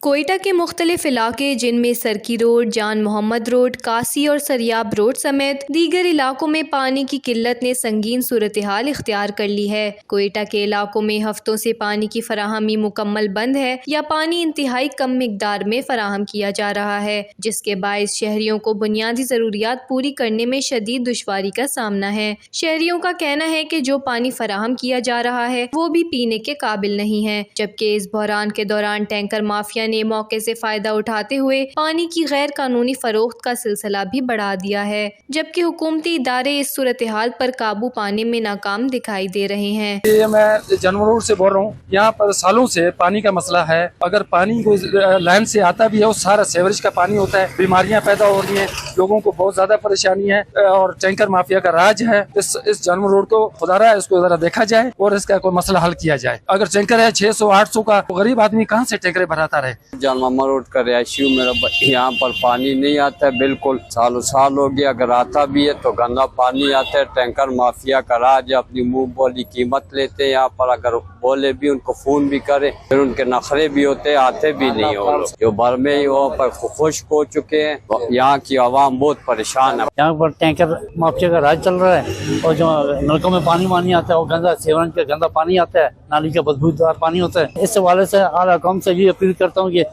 کوئٹہ کے مختلف علاقے جن میں سرکی روڈ، جان محمد روڈ، کاسی اور سریاب روڈ سمیت دیگر علاقوں میں پانی کی قلت نے سنگین صورتحال اختیار کر لی ہے۔ کوئٹہ کے علاقوں میں ہفتوں سے پانی کی فراہمی مکمل بند ہے یا پانی انتہائی کم مقدار میں فراہم کیا جا رہا ہے، جس کے باعث شہریوں کو بنیادی ضروریات پوری کرنے میں شدید دشواری کا سامنا ہے۔ شہریوں کا کہنا ہے کہ جو پانی فراہم کیا جا رہا ہے وہ بھی پینے کے قابل نہیں ہے، جبکہ اس بحران کے دوران ٹینکر مافیا نے موقع سے فائدہ اٹھاتے ہوئے پانی کی غیر قانونی فروخت کا سلسلہ بھی بڑھا دیا ہے، جبکہ حکومتی ادارے اس صورتحال پر قابو پانے میں ناکام دکھائی دے رہے ہیں۔ میں جنور روڈ سے بول رہا ہوں، یہاں پر سالوں سے پانی کا مسئلہ ہے۔ اگر پانی کو لائن سے آتا بھی ہے وہ سارا سیوریج کا پانی ہوتا ہے، بیماریاں پیدا ہو رہی ہیں، لوگوں کو بہت زیادہ پریشانی ہے اور ٹینکر مافیا کا راج ہے۔ اس جنور روڈ کو خدا رہا ہے اس کو ذرا دیکھا جائے اور اس کا کوئی مسئلہ حل کیا جائے۔ اگر ٹینکر ہے 600-800 کا، تو غریب آدمی کہاں سے ٹینکریں بھراتا رہے؟ جان محمد روڈ کا رہائشی ہوں، میرا یہاں پر پانی نہیں آتا ہے، بالکل سالوں سال ہو گیا۔ اگر آتا بھی ہے تو گندا پانی آتا ہے۔ ٹینکر مافیا کا راج، اپنی منہ بولی قیمت لیتے ہیں یہاں پر، اگر بولے بھی ان کو فون بھی کرے پھر ان کے نخرے بھی ہوتے، آتے بھی نہیں ہو لوگ، جو بھر میں ہی وہاں پر خشک ہو چکے ہیں۔ یہاں کی عوام بہت پریشان ہے۔ یہاں پر ٹینکر مافیا کا راج چل رہا ہے اور جو نلکوں میں پانی آتا ہے وہ گندا سیورن کا گندا پانی آتا ہے، نالی کا بدبودار پانی ہوتا ہے۔ اس حوالے سے اعلیٰ حکام سے بھی اپیل کرتا ہوں کہ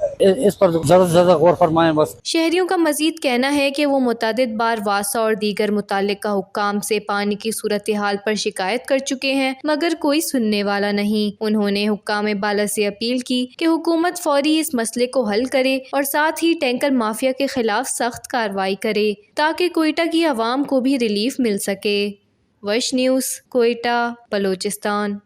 اس پر زیادہ سے زیادہ غور فرمائیں۔ بس شہریوں کا مزید کہنا ہے کہ وہ متعدد بار واسا اور دیگر متعلقہ حکام سے پانی کی صورتحال پر شکایت کر چکے ہیں، مگر کوئی سننے والا نہیں۔ انہوں نے حکام بالا سے اپیل کی کہ حکومت فوری اس مسئلے کو حل کرے اور ساتھ ہی ٹینکر مافیا کے خلاف سخت کارروائی کرے تاکہ کوئٹہ کی عوام کو بھی ریلیف مل سکے۔ وش نیوز، کوئٹہ، بلوچستان۔